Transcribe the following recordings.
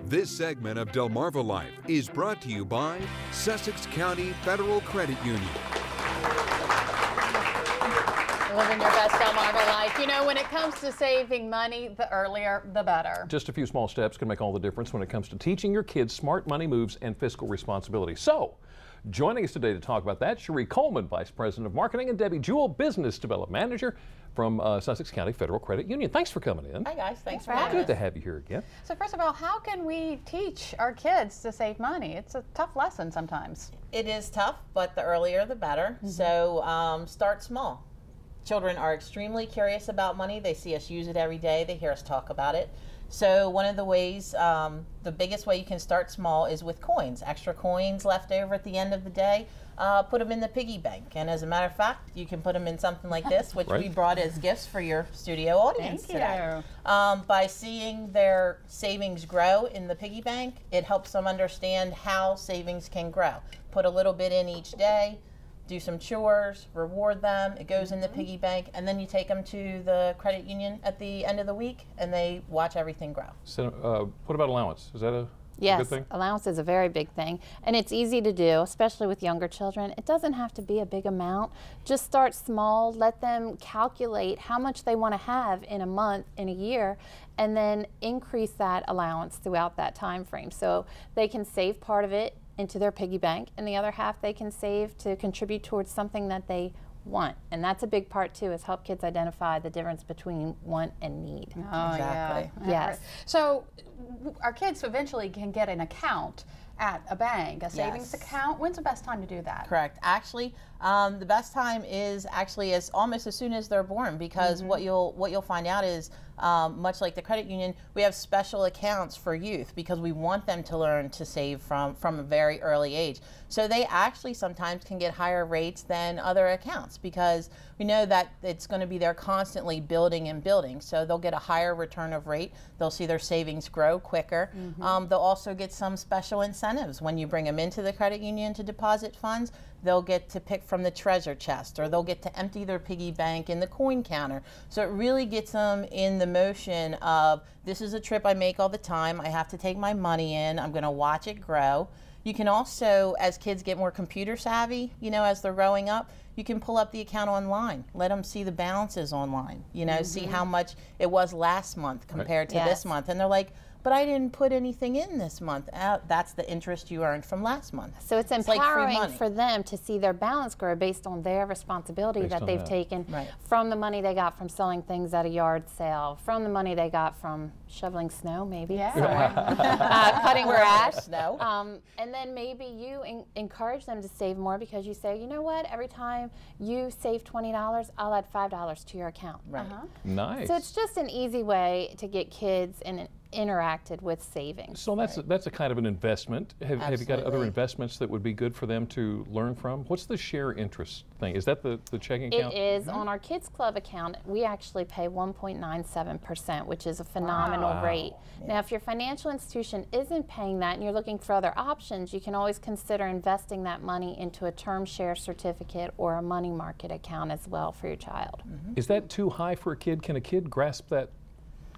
This segment of Delmarva Life is brought to you by Sussex County Federal Credit Union. Living your best Delmarva life. You know, when it comes to saving money, the earlier, the better. Just a few small steps can make all the difference when it comes to teaching your kids smart money moves and fiscal responsibility. So, joining us today to talk about that, Cherie Coleman, Vice President of Marketing, and Debbie Jewell, Business Development Manager from Sussex County Federal Credit Union. Thanks for coming in. Hi guys, thanks for having us. Good to have you here again. So first of all, how can we teach our kids to save money? It's a tough lesson sometimes. It is tough, but the earlier the better. So start small. Children are extremely curious about money. They see us use it every day. They hear us talk about it. So one of the ways, the biggest way you can start small is with coins. Extra coins left over at the end of the day, put them in the piggy bank. And as a matter of fact, you can put them in something like this, which we brought as gifts for your studio audience today. By seeing their savings grow in the piggy bank, it helps them understand how savings can grow. Put a little bit in each day, do some chores, reward them, it goes in the piggy bank, and then you take them to the credit union at the end of the week and they watch everything grow. So what about allowance? Is that a good thing? Yes, allowance is a very big thing, and it's easy to do, especially with younger children. It doesn't have to be a big amount. Just start small, let them calculate how much they want to have in a month, in a year, and then increase that allowance throughout that time frame. So they can save part of it into their piggy bank, and the other half they can save to contribute towards something that they want. And that's a big part too, is help kids identify the difference between want and need. Oh, exactly. Yeah. Yes. So our kids eventually can get an account at a bank, a savings account. When's the best time to do that? Correct. Actually, the best time is actually almost as soon as they're born, because what you'll find out is, much like the credit union, we have special accounts for youth because we want them to learn to save from a very early age. So they actually sometimes can get higher rates than other accounts because we know that it's going to be there constantly building and building. So they'll get a higher return of rate. They'll see their savings grow quicker. They'll also get some special incentives when you bring them into the credit union to deposit funds. They'll get to pick from the treasure chest, or they'll get to empty their piggy bank in the coin counter. So it really gets them in the motion of, this is a trip I make all the time. I have to take my money in. I'm going to watch it grow. You can also, as kids get more computer savvy, you know, as they're growing up, you can pull up the account online. Let them see the balances online, you know, see how much it was last month compared to this month. And they're like, but I didn't put anything in this month. That's the interest you earned from last month. So it's empowering for them to see their balance grow based on their responsibility that they've taken from the money they got from selling things at a yard sale, from the money they got from shoveling snow, maybe, cutting grass. And then maybe you encourage them to save more because you say, you know what, every time you save $20, I'll add $5 to your account. Nice. So it's just an easy way to get kids interacted with savings. So that's a kind of an investment. Have you got other investments that would be good for them to learn from? What's the share interest thing? Is that the checking account? It is. On our Kids Club account, we actually pay 1.97%, which is a phenomenal rate. Now, if your financial institution isn't paying that and you're looking for other options, you can always consider investing that money into a term share certificate or a money market account as well for your child. Is that too high for a kid? Can a kid grasp that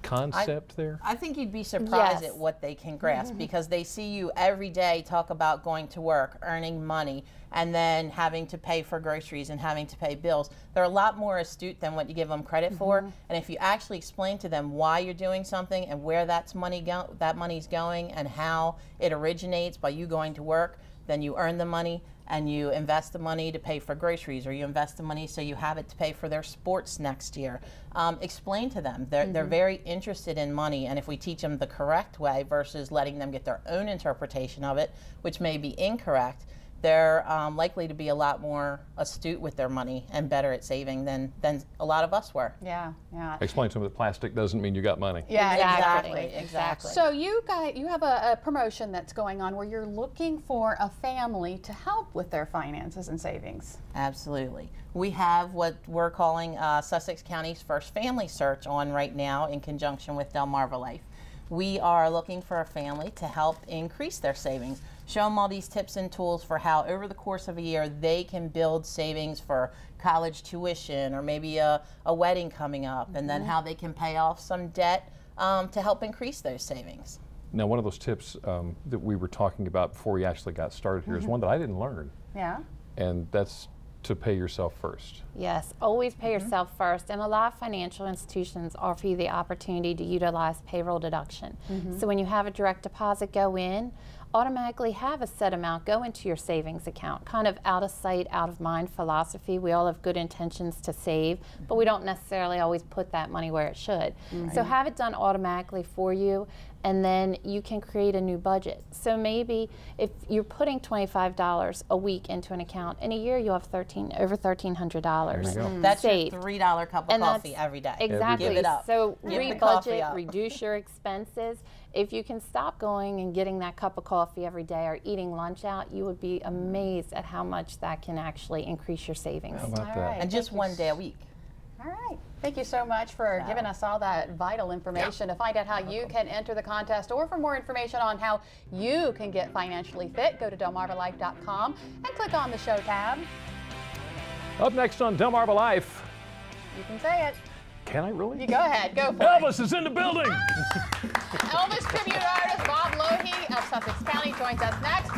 concept there? I think you'd be surprised at what they can grasp because they see you every day talk about going to work, earning money, and then having to pay for groceries and having to pay bills. They're a lot more astute than what you give them credit for. And if you actually explain to them why you're doing something and where that money's going and how it originates by you going to work, then you earn the money and you invest the money to pay for groceries, or you invest the money so you have it to pay for their sports next year. Explain to them. They're very interested in money, and if we teach them the correct way versus letting them get their own interpretation of it, which may be incorrect, they're likely to be a lot more astute with their money and better at saving than a lot of us were. Explain to them that plastic doesn't mean you got money. Exactly. So you have a promotion that's going on where you're looking for a family to help with their finances and savings. Absolutely. We have what we're calling Sussex County's First Family Search on right now in conjunction with Delmarva Life. We are looking for a family to help increase their savings. Show them all these tips and tools for how over the course of a year they can build savings for college tuition or maybe a wedding coming up, and then how they can pay off some debt to help increase those savings. Now, one of those tips that we were talking about before we actually got started here is one that I didn't learn. Yeah. And that's to pay yourself first. Yes, always pay yourself first. And a lot of financial institutions offer you the opportunity to utilize payroll deduction. So when you have a direct deposit go in, automatically have a set amount go into your savings account. Kind of out of sight, out of mind philosophy. We all have good intentions to save, but we don't necessarily always put that money where it should. So have it done automatically for you, and then you can create a new budget. So maybe if you're putting $25 a week into an account, in a year you'll have over $1,300 That's saved. your $3 cup of And coffee every day. Exactly. Give it up. So Give the coffee re-budget, up. reduce your expenses. If you can stop going and getting that cup of coffee every day or eating lunch out, you would be amazed at how much that can actually increase your savings. How about All that? right. And just one day a week. All right. Thank you so much for giving us all that vital information. To find out how you can enter the contest or for more information on how you can get financially fit, go to delmarvalife.com and click on the show tab. Up next on Delmarva Life. You can say it. Can I really? You go ahead. Go for it. Elvis is in the building. Elvis tribute artist Bob Lohe of Sussex County joins us next.